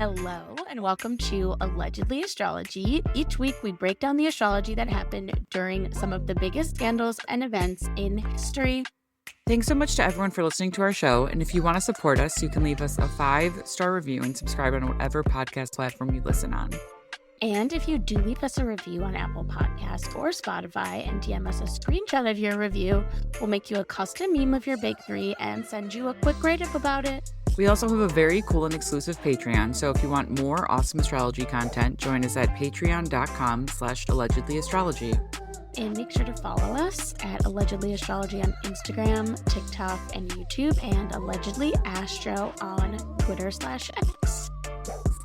Hello, and welcome to Allegedly Astrology. Each week, we break down the astrology that happened during some of the biggest scandals and events in history. Thanks so much to everyone for listening to our show. And if you want to support us, you can leave us a 5-star review and subscribe on whatever podcast platform you listen on. And if you do leave us a review on Apple Podcasts or Spotify and DM us a screenshot of your review, we'll make you a custom meme of your big three and send you a quick write-up about it. We also have a very cool and exclusive Patreon, so if you want more awesome astrology content, join us at patreon.com/allegedlyastrology. And make sure to follow us at Allegedly Astrology on Instagram, TikTok, and YouTube, and Allegedly Astro on Twitter/X.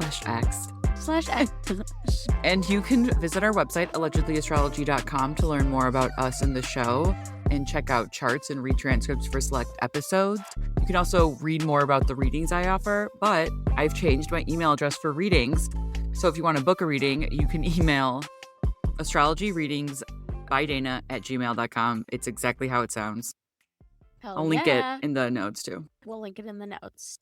/X. /X. And you can visit our website, allegedlyastrology.com, to learn more about us and the show and check out charts and read transcripts for select episodes. You can also read more about the readings I offer, but I've changed my email address for readings. So if you want to book a reading, you can email astrologyreadingsbydana@gmail.com. It's exactly how it sounds. I'll link it in the notes too. We'll link it in the notes.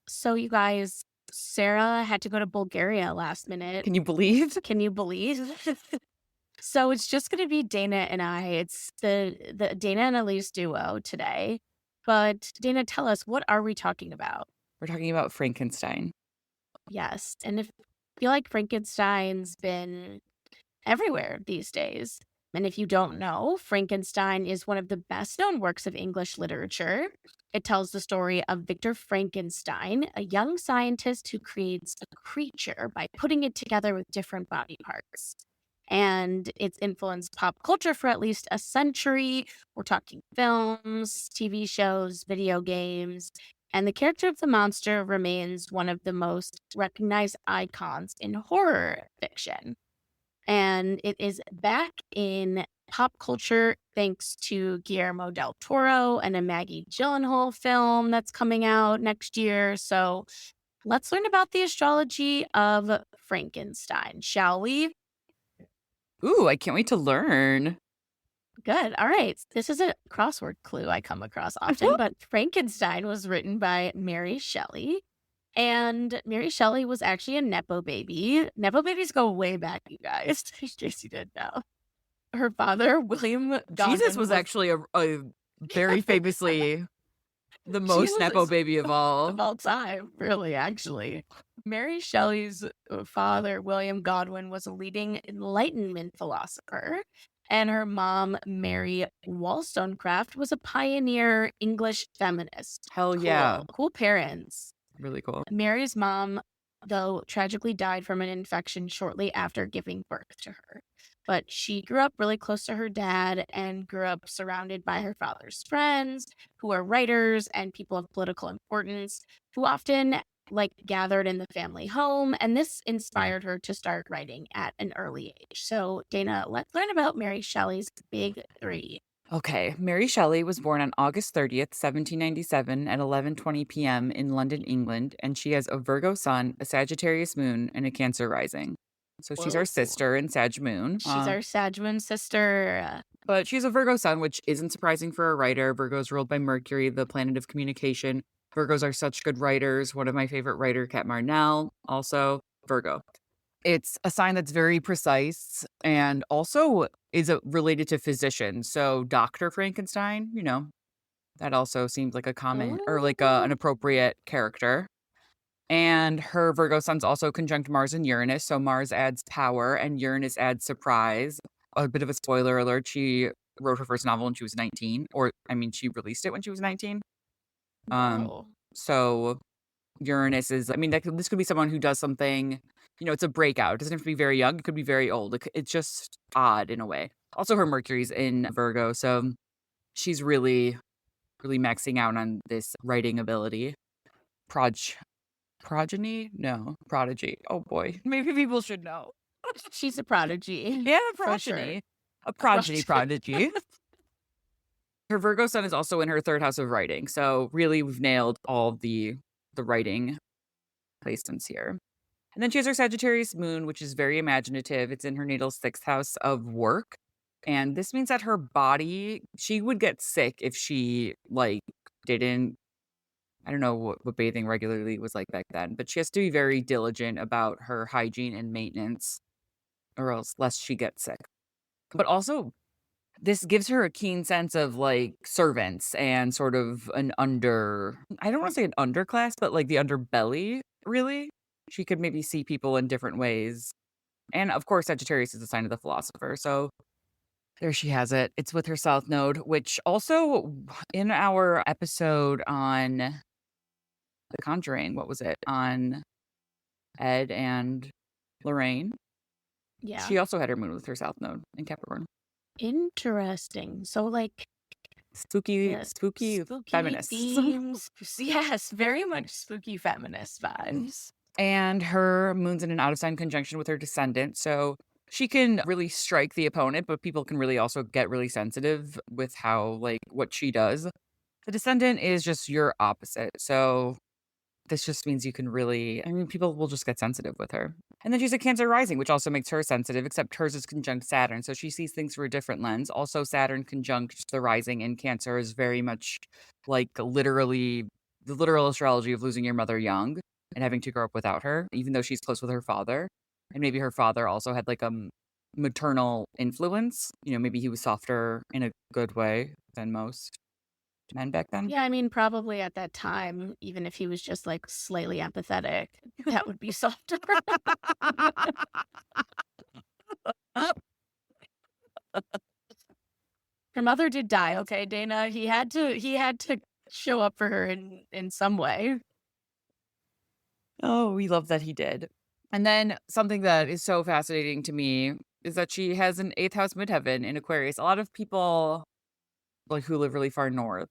So you guys, Sarah had to go to Bulgaria last minute. Can you believe? Can you believe? So it's just going to be Dana and I. It's the Dana and Elise duo today. But Dana, tell us, what are we talking about? We're talking about Frankenstein. Yes. And I feel like Frankenstein's been everywhere these days. And if you don't know, Frankenstein is one of the best known works of English literature. It tells the story of Victor Frankenstein, a young scientist who creates a creature by putting it together with different body parts. And it's influenced pop culture for at least a century. We're talking films, TV shows, video games. And the character of the monster remains one of the most recognized icons in horror fiction. And it is back in pop culture thanks to Guillermo del Toro and a Maggie Gyllenhaal film that's coming out next year. So let's learn about the astrology of Frankenstein, shall we? Ooh, I can't wait to learn. Good. All right. This is a crossword clue I come across often, but Frankenstein was written by Mary Shelley. And Mary Shelley was actually a Nepo baby. Nepo babies go way back, you guys, in case you didn't know. Her father, William Godwin, Jesus was actually a very famously the most Nepo baby of all time, really, actually. Mary Shelley's father, William Godwin, was a leading Enlightenment philosopher. And her mom, Mary Wollstonecraft, was a pioneer English feminist. Hell yeah. Cool parents. Really cool. Mary's mom, though, tragically died from an infection shortly after giving birth to her. But she grew up really close to her dad and grew up surrounded by her father's friends, who are writers and people of political importance, who often gathered in the family home. And this inspired her to start writing at an early age. So, Dana, let's learn about Mary Shelley's big three. Okay, Mary Shelley was born on August 30th, 1797 at 11:20 p.m. in London, England, and she has a Virgo sun, a Sagittarius moon, and a Cancer rising. So she's our sister in Sag moon. She's our Sag moon sister. But she's a Virgo sun, which isn't surprising for a writer. Virgo's ruled by Mercury, the planet of communication. Virgos are such good writers. One of my favorite writer, Kat Marnell, also Virgo. It's a sign that's very precise and also is related to physicians. So Dr. Frankenstein, that also seems like a common or an appropriate character. And her Virgo sun's also conjunct Mars and Uranus. So Mars adds power and Uranus adds surprise. A bit of a spoiler alert. She wrote her first novel when she was 19. She released it when she was 19. So Uranus is, this could be someone who does something, it's a breakout. It doesn't have to be very young. It could be very old. It's just odd in a way. Also, her Mercury's in Virgo. So she's really, really maxing out on this writing ability. Progeny? No, prodigy. Oh boy. Maybe people should know. She's a prodigy. Yeah, a progeny. Sure. A prodigy. Her Virgo sun is also in her third house of writing. So really, we've nailed all the writing placements here. And then she has her Sagittarius moon, which is very imaginative. It's in her natal sixth house of work. And this means that her body, she would get sick if she didn't I don't know what bathing regularly was like back then, but she has to be very diligent about her hygiene and maintenance or else lest she gets sick. But also, this gives her a keen sense of, like, servants and sort of an I don't wanna say an underclass, but, like, the underbelly, really? She could maybe see people in different ways. And, of course, Sagittarius is a sign of the philosopher, so there she has it. It's with her South Node, which also in our episode on The Conjuring, what was it? On Ed and Lorraine, Yeah. she also had her moon with her South Node in Capricorn. Interesting. So, like, Spooky the spooky spooky feminists. themes. Yes, very much spooky feminist vibes. And her moon's in an out of sign conjunction with her descendant, so she can really strike the opponent, but people can really also get really sensitive with how, like, what she does. The descendant is just your opposite, so this just means you can really, I mean, people will just get sensitive with her. And then she's a Cancer rising, which also makes her sensitive, except hers is conjunct Saturn, so she sees things through a different lens. Also, Saturn conjunct the rising in Cancer is very much like literally the literal astrology of losing your mother young and having to grow up without her, even though she's close with her father. And maybe her father also had like a maternal influence. You know, maybe he was softer in a good way than most men back then. Yeah, I mean, probably at that time, even if he was just like slightly empathetic, that would be softer. Her mother did die, okay, Dana. He had to show up for her in some way. Oh, we love that he did. And then something that is so fascinating to me is that she has an eighth house midheaven in Aquarius. A lot of people like who live really far north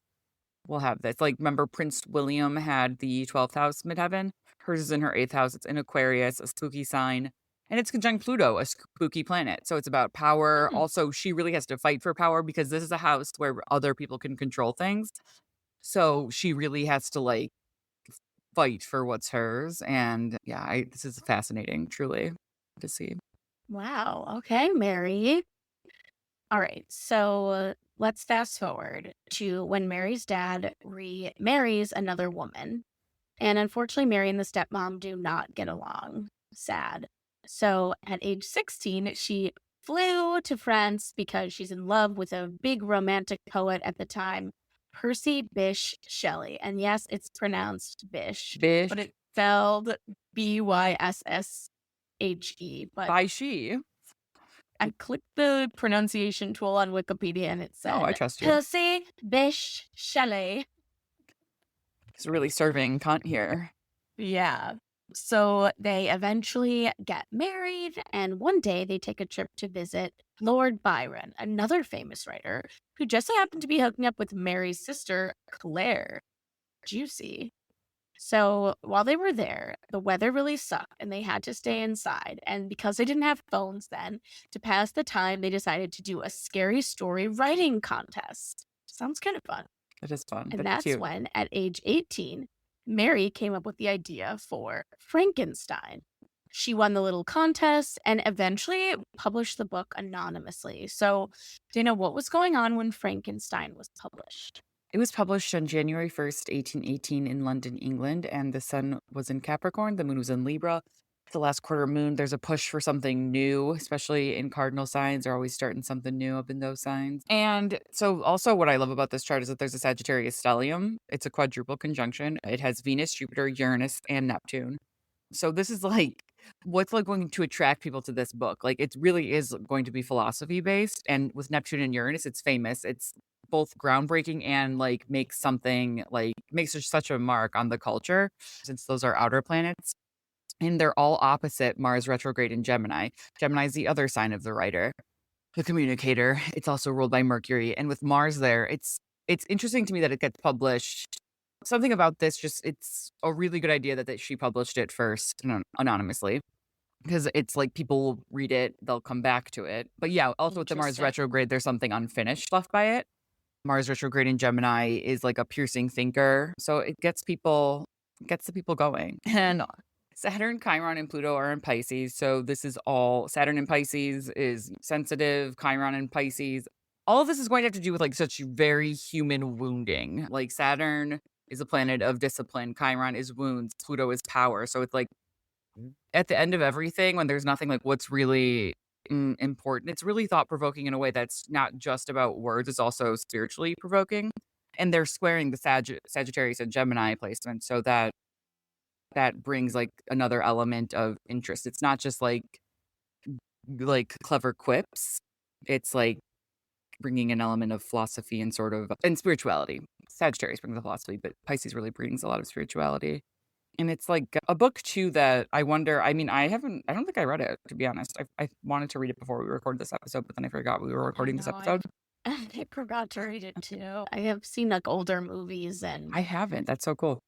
will have this. Like, remember Prince William had the 12th house midheaven? Hers is in her eighth house. It's in Aquarius, a spooky sign. And it's conjunct Pluto, a spooky planet. So it's about power. Hmm. Also, she really has to fight for power because this is a house where other people can control things. So she really has to like fight for what's hers. And yeah, this is fascinating, truly, to see. Wow. Okay, Mary. All right. So let's fast forward to when Mary's dad remarries another woman. And unfortunately, Mary and the stepmom do not get along. Sad. So at age 16, she flew to France because she's in love with a big romantic poet at the time, Percy Bysshe Shelley. And yes, it's pronounced Bish, but Bish it's spelled Bysshe. But by she. I clicked the pronunciation tool on Wikipedia and it Oh, I said trust you. Percy Bysshe Shelley. It's really serving cunt here. Yeah. So they eventually get married, and one day they take a trip to visit Lord Byron, another famous writer who just so happened to be hooking up with Mary's sister, Claire. Juicy. So while they were there, the weather really sucked and they had to stay inside. And because they didn't have phones then, to pass the time, they decided to do a scary story writing contest. Sounds kind of fun. It is fun, And but that's cute. when, at age 18, Mary came up with the idea for Frankenstein. She won the little contest and eventually published the book anonymously. So, Dana, what was going on when Frankenstein was published? It was published on January 1st, 1818 in London, England, and the sun was in Capricorn, the moon was in Libra. It's the last quarter moon. There's a push for something new, especially in cardinal signs. They're always starting something new up in those signs. And so, also, what I love about this chart is that there's a Sagittarius stellium. It's a quadruple conjunction. It has Venus, Jupiter, Uranus, and Neptune. So this is like what's like going to attract people to this book. Like it really is going to be philosophy based. And with Neptune and Uranus, it's famous. It's both groundbreaking and like makes something like makes such a mark on the culture since those are outer planets. And they're all opposite Mars retrograde in Gemini. Gemini is the other sign of the writer, the communicator. It's also ruled by Mercury. And with Mars there, it's interesting to me that it gets published. Something about this just it's a really good idea that she published it first anonymously because it's like people will read it, they'll come back to it. But yeah, also with the Mars Interesting. retrograde, there's something unfinished left by it. Mars retrograde in Gemini is like a piercing thinker, so it gets the people going. And Saturn, Chiron, and Pluto are in Pisces, so this is all Saturn in Pisces is sensitive, Chiron in Pisces. All of this is going to have to do with like such very human wounding. Like Saturn is a planet of discipline, Chiron is wounds, Pluto is power. So it's like at the end of everything, when there's nothing like what's really important, it's really thought provoking in a way that's not just about words, it's also spiritually provoking. And they're squaring the Sagittarius and Gemini placement. So that brings like another element of interest. It's not just like clever quips. It's like bringing an element of philosophy and sort of and spirituality. Sagittarius brings the philosophy, but Pisces really brings a lot of spirituality. And it's like a book too that I wonder. I mean, I don't think I read it, to be honest. I wanted to read it before we recorded this episode, but then I forgot we were I recording this know, episode. I forgot to read it too. I have seen, like, older movies and I haven't. That's so cool.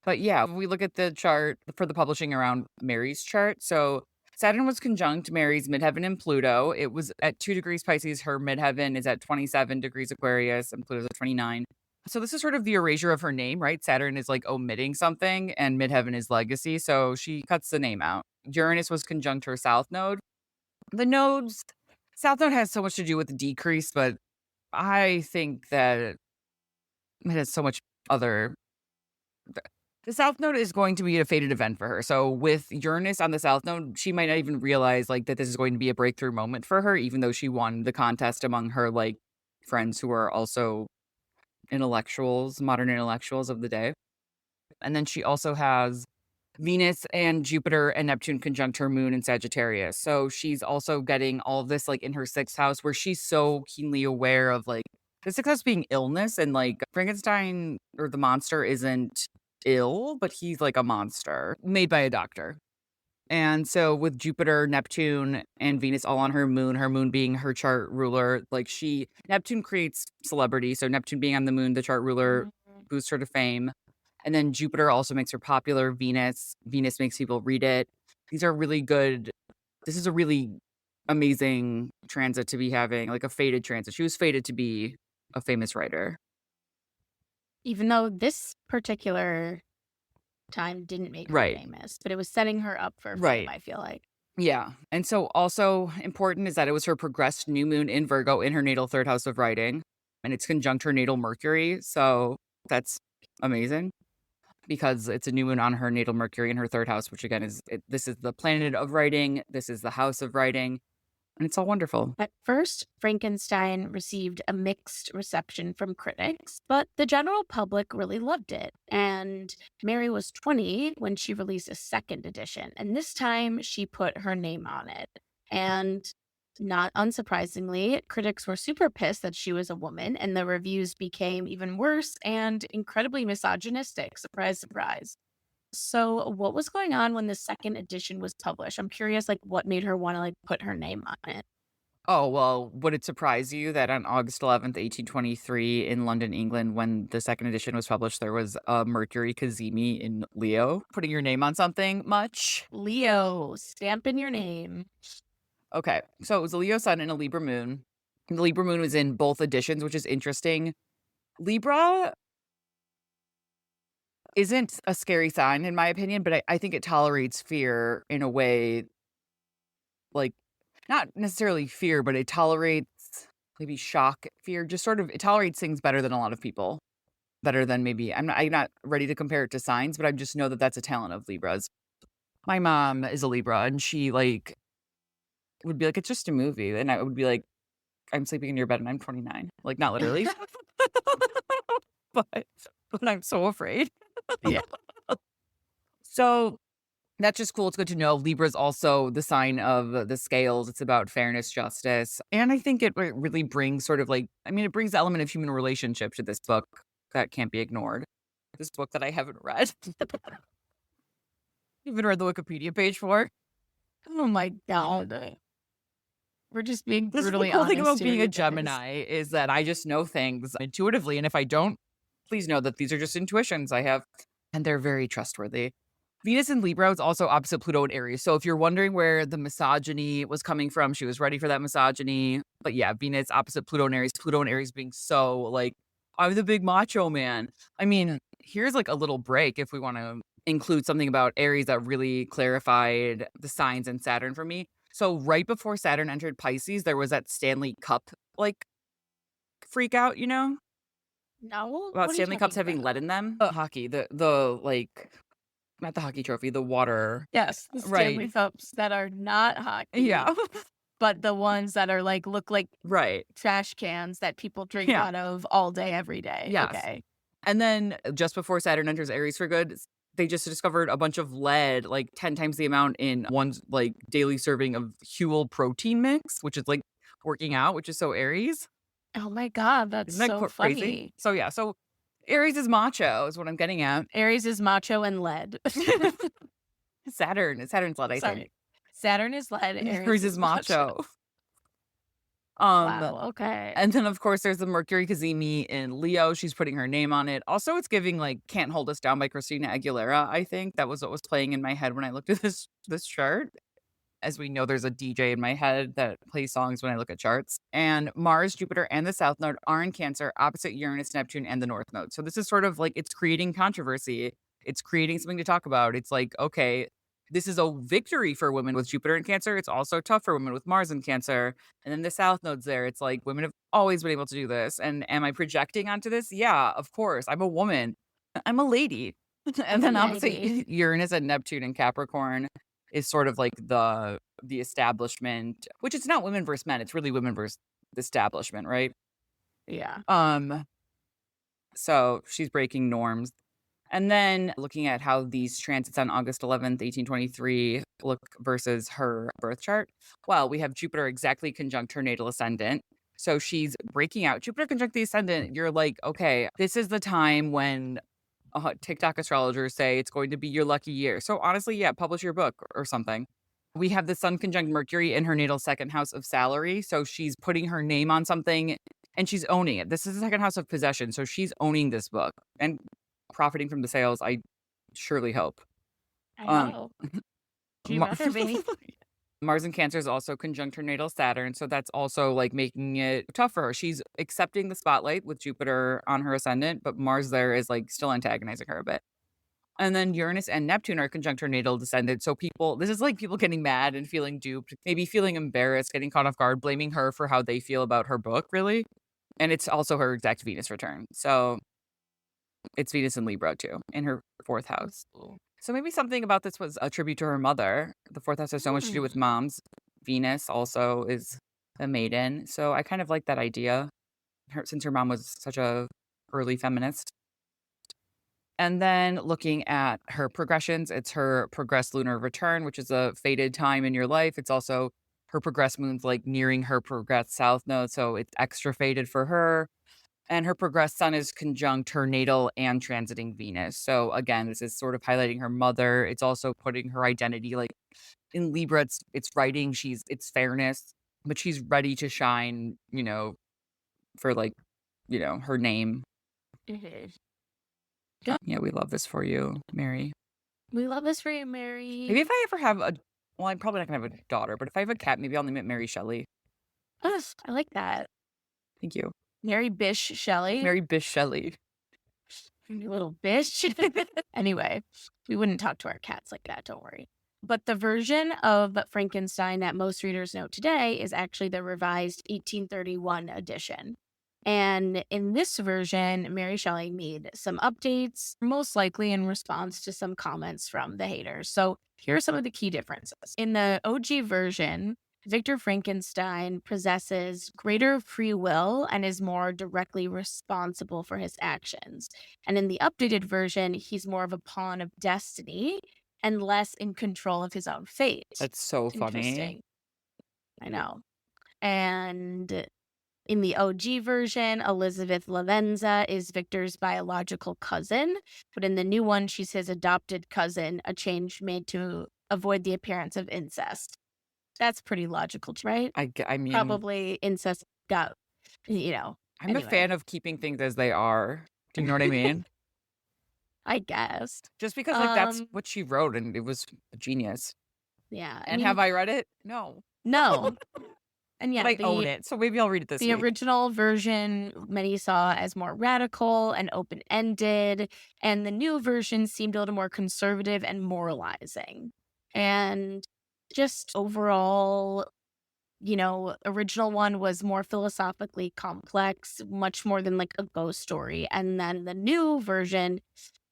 But yeah, if we look at the chart for the publishing around Mary's chart. So Saturn was conjunct Mary's midheaven and Pluto. It was at 2 degrees Pisces. Her midheaven is at 27 degrees Aquarius and Pluto's at 29. So this is sort of the erasure of her name, right? Saturn is like omitting something and midheaven is legacy. So she cuts the name out. Uranus was conjunct her south node. The nodes, south node has so much to do with the decrease, but I think that it has so much other the South Node is going to be a fated event for her. So with Uranus on the South Node, she might not even realize like that this is going to be a breakthrough moment for her, even though she won the contest among her like friends who are also intellectuals, modern intellectuals of the day. And then she also has Venus and Jupiter and Neptune conjunct her moon in Sagittarius. So she's also getting all of this like in her sixth house where she's so keenly aware of like the sixth house being illness and like Frankenstein or the monster isn't ill, but he's like a monster made by a doctor. And so with Jupiter, Neptune, and Venus all on her moon being her chart ruler, like Neptune creates celebrity. So Neptune being on the moon, the chart ruler Mhm. boosts her to fame. And then Jupiter also makes her popular. Venus makes people read it. These are really good. This is a really amazing transit to be having, like a fated transit. She was fated to be a famous writer. Even though this particular time didn't make her Right. famous, but it was setting her up for fame, Right. I feel like. Yeah. And so also important is that it was her progressed new moon in Virgo in her natal third house of writing. And it's conjunct her natal Mercury. So that's amazing because it's a new moon on her natal Mercury in her third house, which again this is the planet of writing. This is the house of writing. And it's all wonderful. At first, Frankenstein received a mixed reception from critics, but the general public really loved it. And Mary was 20 when she released a second edition, and this time she put her name on it. And not unsurprisingly, critics were super pissed that she was a woman, and the reviews became even worse and incredibly misogynistic. Surprise, surprise. So, what was going on when the second edition was published? I'm curious, like, what made her want to like put her name on it. Oh, well, would it surprise you that on August 11th, 1823, in London, England, when the second edition was published, there was a Mercury Cazimi in Leo? Putting your name on something much? Leo, stamp in your name. Okay, so it was a Leo sun and a Libra moon. And the Libra moon was in both editions, which is interesting. Libra isn't a scary sign, in my opinion, but I think it tolerates fear in a way like not necessarily fear, but it tolerates maybe shock, fear, just sort of it tolerates things better than a lot of people. Better than maybe I'm not ready to compare it to signs, but I just know that that's a talent of Libras. My mom is a Libra, and she, like, would be like, "It's just a movie," and I would be like, "I'm sleeping in your bed, and I'm 29." Like, not literally, but but I'm so afraid. Yeah. So, that's just cool, it's good to know. Libra's also the sign of the scales, it's about fairness, justice, and I think it really brings sort of, like I mean, it brings the element of human relationship to this book that can't be ignored. This book that I haven't read. Even read the Wikipedia page for. Oh my god. We're just being This is the brutally cool thing honest about here, being a you guys. Gemini is that I just know things intuitively, and if I don't, please know that these are just intuitions I have, and they're very trustworthy. Venus in Libra is also opposite Pluto in Aries, so if you're wondering where the misogyny was coming from, she was ready for that misogyny. But yeah, Venus opposite Pluto in Aries being so like, "I'm the big macho man." I mean, here's like a little break if we wanna include something about Aries that really clarified the signs in Saturn for me. So right before Saturn entered Pisces, there was that Stanley Cup, like, freak out, you know? No? about What are you Stanley Cups talking having about? lead in them. Hockey, like, not the hockey trophy, the water. Yes, the Right. Stanley Cups that are not hockey, Yeah. but the ones that are, like, look like Right. trash cans that people drink Yeah. out of all day, every day. Yes. Okay. And then just before Saturn enters Aries for good, they just discovered a bunch of lead, like 10 times the amount in one's like daily serving of Huel protein mix, which is like working out, which is so Aries. Oh my god, that's Isn't that so crazy? funny. So yeah, so Aries is macho, is what I'm getting at. Aries is macho and lead. Saturn's lead, I think. Sorry. Saturn is lead, Aries Aries is is macho. macho. Um, Wow, okay. and then of course there's the Mercury Cazimi in Leo. She's putting her name on it. Also, it's giving like "Can't Hold Us Down" by Christina Aguilera. I think that was what was playing in my head when I looked at this chart. As we know, there's a DJ in my head that plays songs when I look at charts. And Mars, Jupiter, and the South Node are in Cancer, opposite Uranus, Neptune, and the North Node. So this is sort of like it's creating controversy. It's creating something to talk about. It's like, okay, this is a victory for women with Jupiter in Cancer. It's also tough for women with Mars in Cancer. And then the South Node's there. It's like women have always been able to do this. And am I projecting onto this? Yeah, of course. I'm a woman. I'm a lady. And I'm a then lady. opposite Uranus and Neptune in Capricorn is sort of like the establishment, which it's not women versus men, it's really women versus the establishment, right? Yeah. Um, so she's breaking norms. And then looking at how these transits on August 11th, 1823 look versus her birth chart. Well, we have Jupiter exactly conjunct her natal ascendant. So she's breaking out. Jupiter conjunct the ascendant. You're like, okay, this is the time when TikTok astrologers say it's going to be your lucky year. So honestly, yeah, publish your book or something. We have the Sun conjunct Mercury in her natal second house of salary. So she's putting her name on something and she's owning it. This is the second house of possession. So she's owning this book and profiting from the sales, I surely hope. I Um, know. She Ma- better be. Mars in Cancer is also conjunct her natal Saturn. So that's also like making it tough for her. She's accepting the spotlight with Jupiter on her ascendant, but Mars there is like still antagonizing her a bit. And then Uranus and Neptune are conjunct her natal descendant. So this is like people getting mad and feeling duped, maybe feeling embarrassed, getting caught off guard, blaming her for how they feel about her book, really. And it's also her exact Venus return. So it's Venus in Libra too, in her fourth house. Ooh. So maybe something about this was a tribute to her mother. The fourth house has so much to do with Hmm. moms. Venus also is a maiden. So I kind of like that idea. Since her mom was such a early feminist. And then looking at her progressions, it's her progressed lunar return, which is a fated time in your life. It's also her progressed moon's like nearing her progressed south node. So it's extra fated for her. And her progressed sun is conjunct her natal and transiting Venus. So again, this is sort of highlighting her mother. It's also putting her identity like in Libra, it's writing, it's fairness, but she's ready to shine, for like, her name. Mhm. Yeah, we love this for you, Mary. We love this for you, Maybe Mary. if I ever have well, I'm probably not gonna have a daughter, but if I have a cat, maybe I'll name it Mary Shelley. Ugh, I like that. Thank you. Mary Bish Shelley. Mary Bish Shelley. You little bitch. Anyway, we wouldn't talk to our cats like that, don't worry. But the version of Frankenstein that most readers know today is actually the revised 1831 edition. And in this version, Mary Shelley made some updates, most likely in response to some comments from the haters. So here are some of the key differences. In the OG version, Victor Frankenstein possesses greater free will and is more directly responsible for his actions. And in the updated version, he's more of a pawn of destiny and less in control of his own fate. That's so funny. Interesting. I know. And in the OG version, Elizabeth Lavenza is Victor's biological cousin, but in the new one, she's his adopted cousin, a change made to avoid the appearance of incest. That's pretty logical, right? I mean, Probably incest got, I'm a anyway, fan of keeping things as they are. Do you know what I mean? I guess. Just because like that's Um, what she wrote and it was a genius. yeah, I And mean, have I read it? No. no. And But yeah, I own it. So maybe I'll read it this the week. original version many saw as more radical and open-ended, and the new version seemed a little more conservative and moralizing. And just overall, original one was more philosophically complex, much more than like a ghost story. And then the new version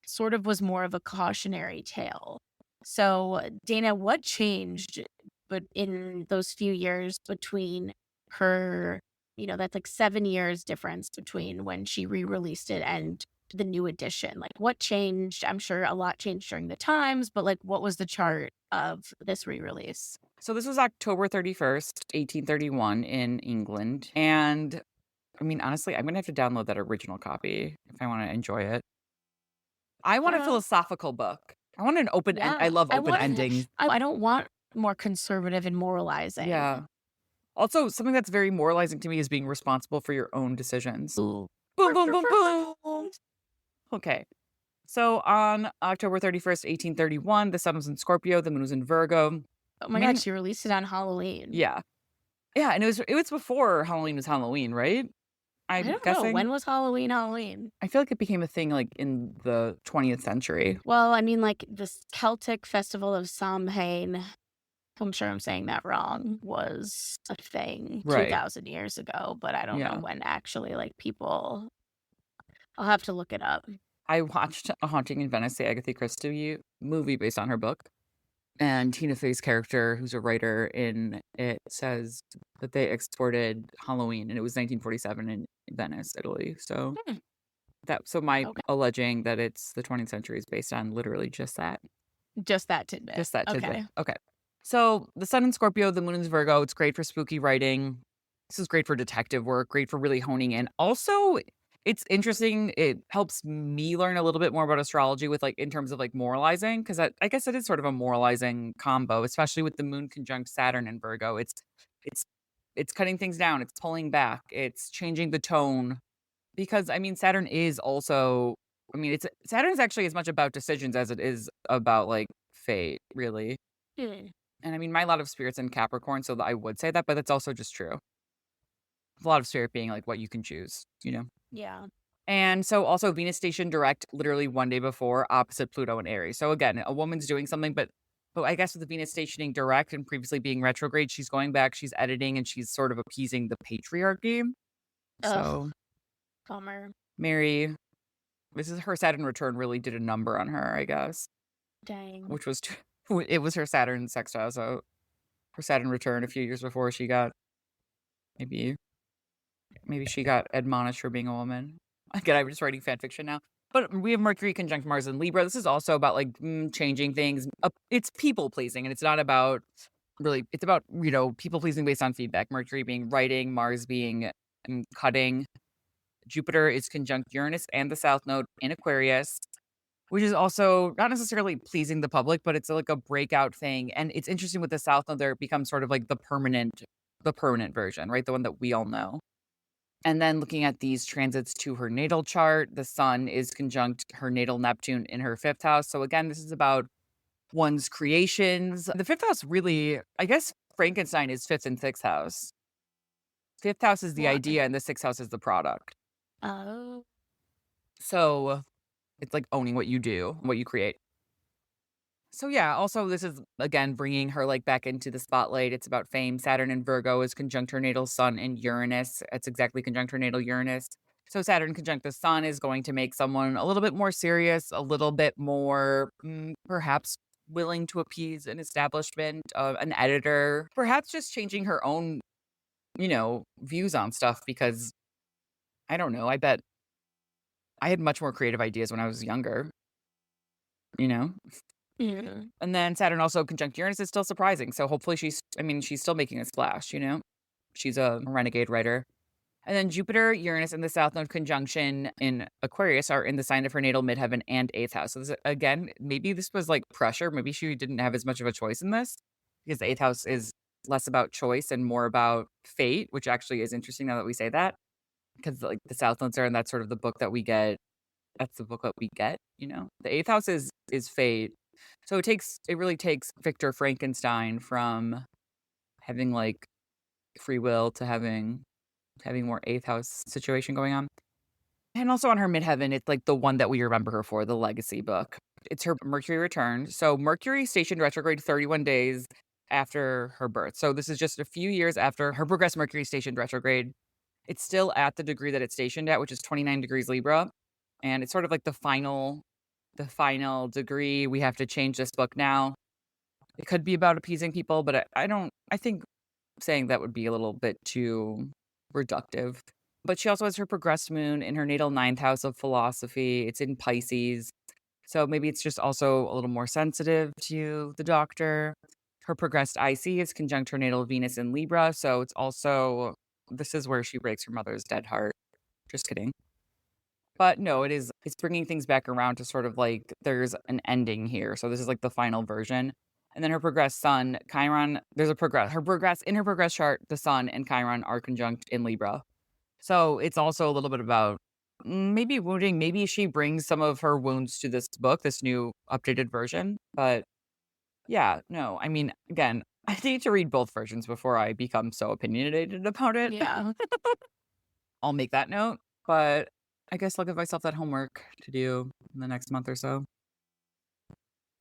sort of was more of a cautionary tale. So, Dana, what changed but in those few years between her, that's like 7 years difference between when she re-released it and the new edition? Like what changed? I'm sure a lot changed during the times, but like what was the chart of this re-release? So this was October 31st, 1831 in England. And I mean, honestly, I'm gonna have to download that original copy if I want to enjoy it. I want a Uh, philosophical book. I want an open end. I yeah. love I open want endings. I don't want more conservative and moralizing. Yeah. Also, something that's very moralizing to me is being responsible for your own decisions. Ooh. Boom, boom, boom, boom. Okay. So on October 31st, 1831, the sun was in Scorpio, the moon was in Virgo. Oh my god, Many, she released it on Halloween. yeah. Yeah, and it was before Halloween was Halloween, right? I I'm don't know, guessing. when was Halloween? I feel like it became a thing like in the 20th century. Well, I mean, like, this Celtic festival of Samhain, I'm sure I'm saying that wrong, was a thing Right. 2,000 years ago, but I don't know Yeah. when actually, like, people I'll have to look it up. I watched A Haunting in Venice, the Agatha Christie movie based on her book. And Tina Fey's character, who's a writer in it, says that they exported Halloween and it was 1947 in Venice, Italy. So Hmm, my okay. alleging that it's the 20th century is based on literally just that. Just that tidbit. Just that tidbit. Okay. Okay. So the sun in Scorpio, the moon in Virgo. It's great for spooky writing. This is great for detective work, great for really honing in. Also, it's interesting. It helps me learn a little bit more about astrology with like in terms of like moralizing, because I guess it is sort of a moralizing combo, especially with the moon conjunct Saturn in Virgo. It's it's cutting things down, it's pulling back, it's changing the tone. Because I mean, Saturn is also I mean, it's Saturn's actually as much about decisions as it is about like fate, really. Hmm, And I mean, my lot of spirit's in Capricorn, so I would say that, but that's also just true. A lot of spirit being like what you can choose, you know? yeah. And so also Venus station direct literally one day before opposite Pluto and Aries. So again, a woman's doing something, but I guess with the Venus stationing direct and previously being retrograde, she's going back, she's editing, and she's sort of appeasing the patriarchy. Ugh, So bummer. Mary, this is her Saturn return really did a number on her, I guess, Dang. which was it was her Saturn sextile. So her Saturn return a few years before she got maybe maybe she got admonished for being a woman. Again, I'm just writing fan fiction now. But we have Mercury conjunct Mars and Libra. This is also about like changing things. It's people pleasing, and it's not about really. It's about people pleasing based on feedback. Mercury being writing, Mars being cutting. Jupiter is conjunct Uranus and the South Node in Aquarius, which is also not necessarily pleasing the public, but it's like a breakout thing. And it's interesting with the South Node, there it becomes sort of like the permanent version, right? The one that we all know. And then looking at these transits to her natal chart, the sun is conjunct her natal Neptune in her fifth house. So again, this is about one's creations. The fifth house really, I guess Frankenstein is fifth and sixth house. Fifth house is the Why? idea and the sixth house is the product. Oh, So it's like owning what you do, what you create. So yeah, also this is again bringing her like back into the spotlight. It's about fame. Saturn in Virgo is conjunct her natal sun in Uranus. It's exactly conjunct her natal Uranus. So Saturn conjunct the sun is going to make someone a little bit more serious, a little bit more perhaps willing to appease an establishment, an editor, perhaps just changing her own, views on stuff because I don't know. I bet I had much more creative ideas when I was younger, you know? mm, And then Saturn also conjunct Uranus is still surprising. So hopefully she's still making a splash, She's a renegade writer. And then Jupiter, Uranus, and the South Node conjunction in Aquarius are in the sign of her natal midheaven and eighth house. So again, maybe this was like pressure. Maybe she didn't have as much of a choice in this because the eighth house is less about choice and more about fate, which actually is interesting now that we say that because like the South Nodes are, and that's sort of the book that we get. That's the book that we get. The eighth house is fate. So it really takes Victor Frankenstein from having like free will to having more eighth house situation going on. And also on her midheaven, it's like the one that we remember her for, the legacy book. It's her Mercury return. So Mercury stationed retrograde 31 days after her birth. So this is just a few years after her progressed Mercury stationed retrograde. It's still at the degree that it's stationed at, which is 29 degrees Libra. And it's sort of like the final degree. We have to change this book now. It could be about appeasing people, but I think saying that would be a little bit too reductive. But she also has her progressed moon in her natal ninth house of philosophy. It's in Pisces. So maybe it's just also a little more sensitive to the doctor. Her progressed IC is conjunct her natal Venus in Libra. So it's also, this is where she breaks her mother's dead heart. Just kidding. But no, it's bringing things back around to sort of like there's an ending here. So this is like the final version. And then her progressed sun, Chiron, there's a in her progress chart, the sun and Chiron are conjunct in Libra. So it's also a little bit about maybe wounding. Maybe she brings some of her wounds to this book, this new updated version. But yeah, no, I mean, again, I need to read both versions before I become so opinionated about it. Yeah. I'll make that note. But I guess I'll give myself that homework to do in the next month or so.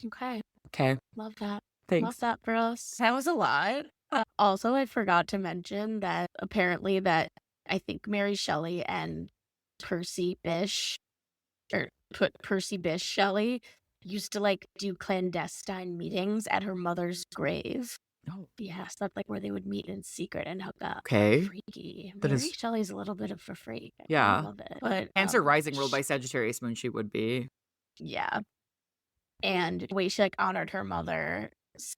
Okay. Okay. Love that. Love Thanks. that for us. That was a lot. Also, I forgot to mention that apparently that I think Mary Shelley and Percy Bysshe, or put Percy Bysshe Shelley, used to like do clandestine meetings at her mother's grave. Oh, Yes, that's like where they would meet in secret and hook up. okay. Freaky. That Mary is, Shelley's a little bit of a freak. I yeah. love it. But Cancer rising ruled by Sagittarius moon, she would be. yeah. And the way she like honored her mother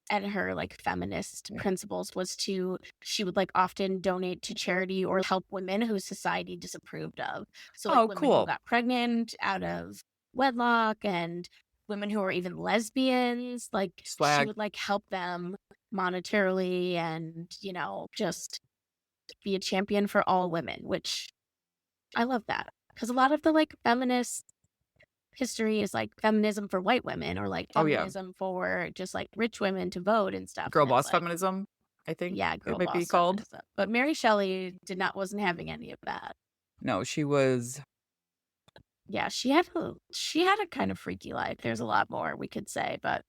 and her like feminist principles was she would like often donate to charity or help women who society disapproved of. So like Oh, women who cool. got pregnant out of wedlock and women who were even lesbians, like she Swag. would like help them monetarily and, just be a champion for all women, which I love that. Because a lot of the like feminist history is like feminism for white women or like Oh, yeah. feminism for just like rich women to vote and stuff. Girl And it's boss like, feminism, I think yeah, it girl might be boss called. feminism. But Mary Shelley wasn't having any of that. No, she was. Yeah, she had a kind of freaky life. There's a lot more we could say, but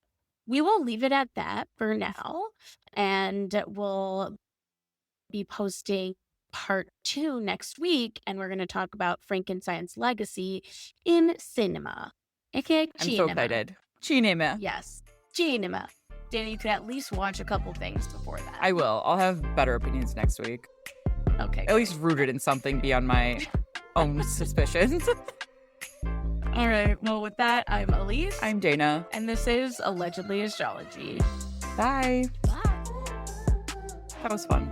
we will leave it at that for now. And we'll be posting part 2 next week, and we're going to talk about Frankenstein's legacy in cinema, aka I'm so cinema. excited. Cinema. Yes, cinema. Danny, you could at least watch a couple things before that. I will. I'll have better opinions next week. Okay. At least rooted in something beyond my own suspicions. All right. Well, with that, I'm Elise. I'm Dana. And this is Allegedly Astrology. Bye. Bye. That was fun.